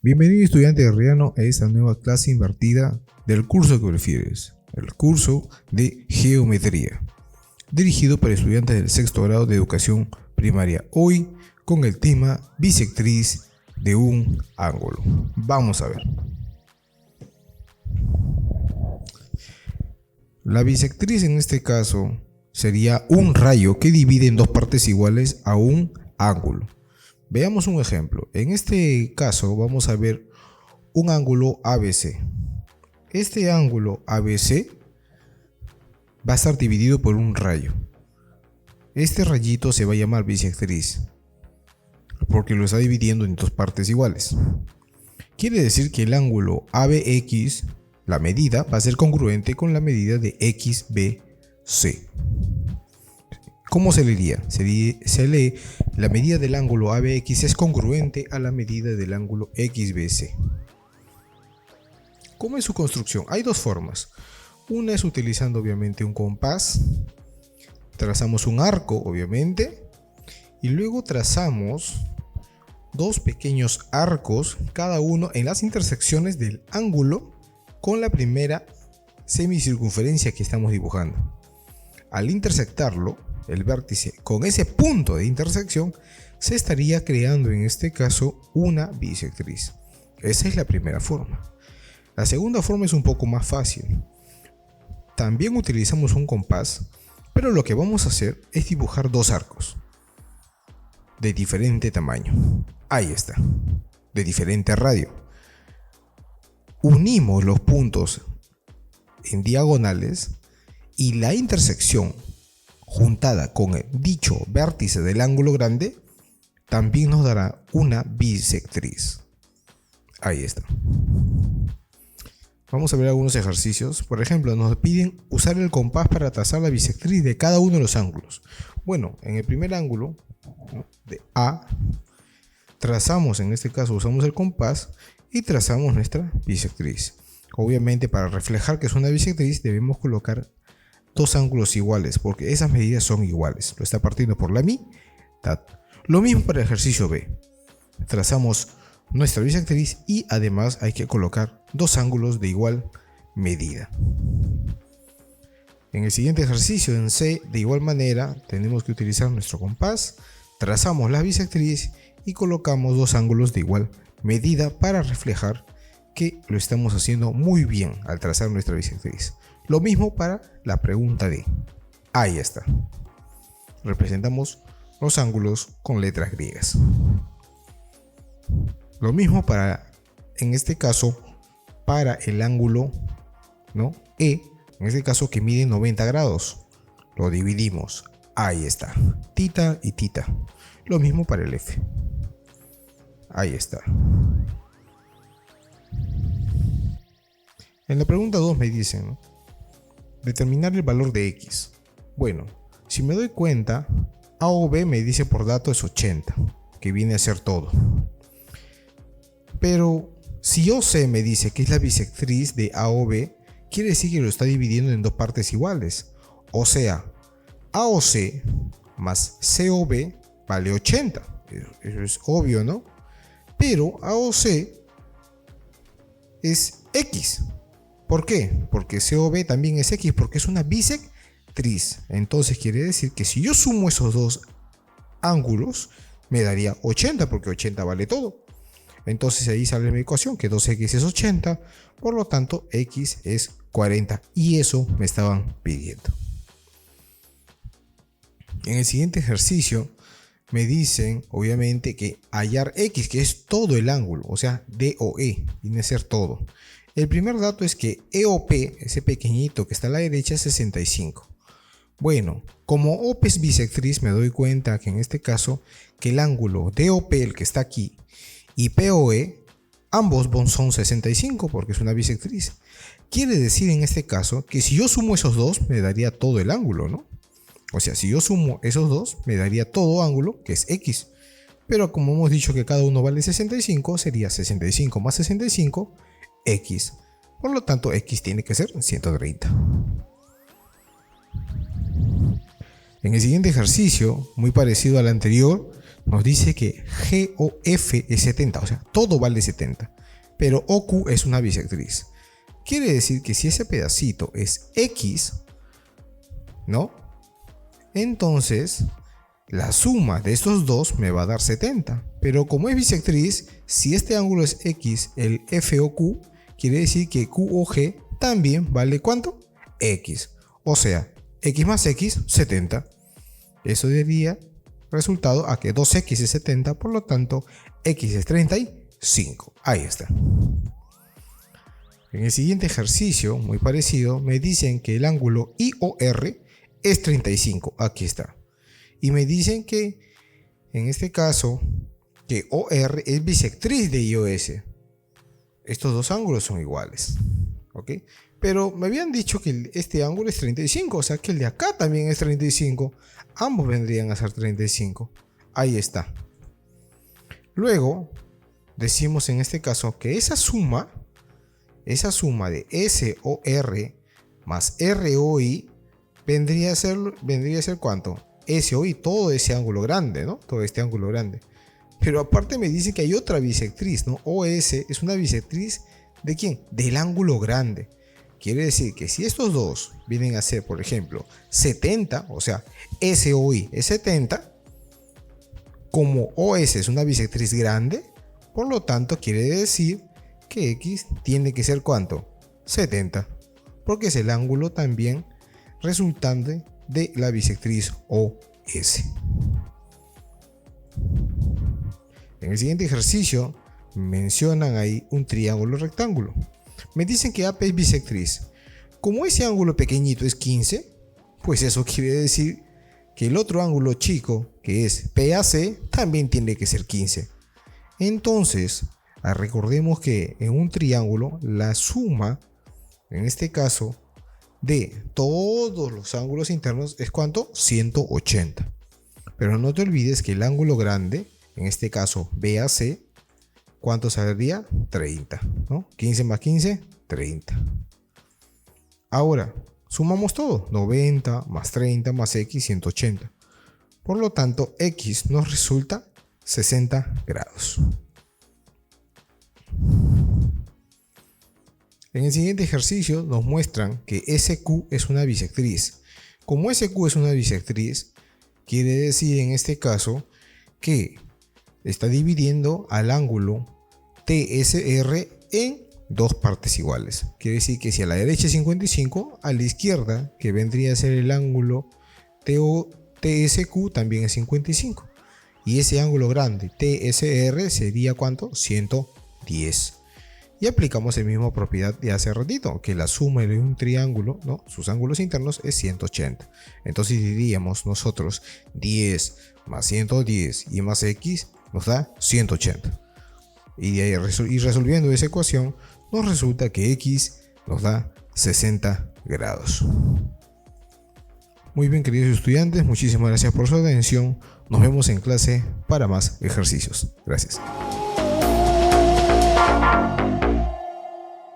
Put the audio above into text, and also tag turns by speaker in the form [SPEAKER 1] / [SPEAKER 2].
[SPEAKER 1] Bienvenido estudiante herreriano a esta nueva clase invertida del curso que prefieres, el curso de Geometría, dirigido para estudiantes del sexto grado de educación primaria, hoy con el tema bisectriz de un ángulo. Vamos a ver. La bisectriz en este caso sería un rayo que divide en dos partes iguales a un ángulo. Veamos un ejemplo. En este caso vamos a ver un ángulo ABC. Este ángulo ABC va a estar dividido por un rayo. Este rayito se va a llamar bisectriz porque lo está dividiendo en dos partes iguales. Quiere decir que el ángulo ABX, la medida, va a ser congruente con la medida de XBC. ¿Cómo se leería? Se lee la medida del ángulo ABX es congruente a la medida del ángulo XBC. ¿Cómo es su construcción? Hay dos formas. Una es utilizando obviamente un compás. Trazamos un arco obviamente. Y luego trazamos dos pequeños arcos, cada uno en las intersecciones del ángulo con la primera semicircunferencia que estamos dibujando. Al intersectarlo, el vértice con ese punto de intersección, se estaría creando en este caso una bisectriz. Esa es la primera forma. La segunda forma es un poco más fácil. También utilizamos un compás, pero lo que vamos a hacer es dibujar dos arcos de diferente tamaño. Ahí está, de diferente radio. Unimos los puntos en diagonales y la intersección juntada con el dicho vértice del ángulo grande también nos dará una bisectriz. Ahí está. Vamos a ver algunos ejercicios. Por ejemplo, nos piden usar el compás para trazar la bisectriz de cada uno de los ángulos. Bueno, en el primer ángulo, ¿no?, de A, trazamos, en este caso usamos el compás y trazamos nuestra bisectriz. Obviamente, para reflejar que es una bisectriz debemos colocar dos ángulos iguales porque esas medidas son iguales. Lo está partiendo por la mitad. Lo mismo para el ejercicio B. Trazamos nuestra bisectriz y además hay que colocar dos ángulos de igual medida. En el siguiente ejercicio, en C, de igual manera tenemos que utilizar nuestro compás, trazamos la bisectriz y colocamos dos ángulos de igual medida para reflejar que lo estamos haciendo muy bien al trazar nuestra bisectriz. Lo mismo para la pregunta D. Ahí está. Representamos los ángulos con letras griegas. Lo mismo para, en este caso, para el ángulo, ¿no?, E, en este caso que mide 90 grados. Lo dividimos. Ahí está. Tita y tita. Lo mismo para el F. Ahí está. En la pregunta 2 me dicen, ¿no?, determinar el valor de X. Bueno, si me doy cuenta, A o B me dice por dato es 80, que viene a ser todo. Pero si OC me dice que es la bisectriz de A o B, quiere decir que lo está dividiendo en dos partes iguales. O sea, AOC más COB vale 80. Eso es obvio, ¿no? Pero AOC es X. ¿Por qué? Porque COB también es X, porque es una bisectriz. Entonces quiere decir que si yo sumo esos dos ángulos, me daría 80, porque 80 vale todo. Entonces ahí sale mi ecuación, que 2x es 80, por lo tanto x es 40. Y eso me estaban pidiendo. En el siguiente ejercicio me dicen, obviamente, que hallar x, que es todo el ángulo, o sea, DOE, viene a ser todo. El primer dato es que EOP, ese pequeñito que está a la derecha, es 65. Bueno, como OP es bisectriz, me doy cuenta que en este caso, que el ángulo DOP, el que está aquí, y POE, ambos son 65 porque es una bisectriz. Quiere decir en este caso que si yo sumo esos dos, me daría todo el ángulo, ¿no? O sea, si yo sumo esos dos, me daría todo ángulo, que es X. Pero como hemos dicho que cada uno vale 65, sería 65 más 65, X. Por lo tanto, X tiene que ser 130. En el siguiente ejercicio, muy parecido al anterior, nos dice que GOF es 70, o sea, todo vale 70. pero OQ es una bisectriz. Quiere decir que si ese pedacito es X, ¿no? Entonces, la suma de estos dos me va a dar 70. Pero como es bisectriz, si este ángulo es X, el FOQ, quiere decir que QOG también vale ¿cuánto? X. O sea, X más X, 70. Eso daría resultado a que 2X es 70, por lo tanto, X es 35. Ahí está. En el siguiente ejercicio, muy parecido, me dicen que el ángulo IOR es 35. Aquí está. Y me dicen que, en este caso, que OR es bisectriz de IOS. Estos dos ángulos son iguales. ¿Ok? Pero me habían dicho que este ángulo es 35. O sea que el de acá también es 35. Ambos vendrían a ser 35. Ahí está. Luego, decimos en este caso que esa suma de SOR más ROI vendría a ser ¿cuánto? SOI, todo ese ángulo grande, ¿no? Todo este ángulo grande. Pero aparte me dice que hay otra bisectriz, ¿no? OS es una bisectriz ¿de quién? Del ángulo grande. Quiere decir que si estos dos vienen a ser, por ejemplo, 70, o sea, SOI es 70, como OS es una bisectriz grande, por lo tanto quiere decir que X tiene que ser ¿cuánto? 70, porque es el ángulo también resultante de la bisectriz OS. En el siguiente ejercicio mencionan ahí un triángulo rectángulo. Me dicen que AP es bisectriz. Como ese ángulo pequeñito es 15, pues eso quiere decir que el otro ángulo chico, que es PAC, también tiene que ser 15. Entonces, recordemos que en un triángulo la suma, en este caso, de todos los ángulos internos es ¿cuánto? 180. Pero no te olvides que el ángulo grande, en este caso BAC, ¿cuánto saldría? 30, ¿no? 15 más 15, 30. Ahora, sumamos todo, 90 más 30 más X, 180. Por lo tanto, X nos resulta 60 grados. En el siguiente ejercicio nos muestran que SQ es una bisectriz. Como SQ es una bisectriz, quiere decir en este caso que está dividiendo al ángulo TSR en dos partes iguales. Quiere decir que si a la derecha es 55, a la izquierda, que vendría a ser el ángulo TSQ, también es 55. Y ese ángulo grande TSR sería ¿cuánto? 110. Y aplicamos la misma propiedad de hace ratito, que la suma de un triángulo, ¿no? Sus ángulos internos es 180. Entonces diríamos nosotros 10 más 110 y más X nos da 180. Y resolviendo esa ecuación nos resulta que X nos da 60 grados. Muy bien, queridos estudiantes, muchísimas gracias por su atención. Nos vemos en clase para más ejercicios. Gracias.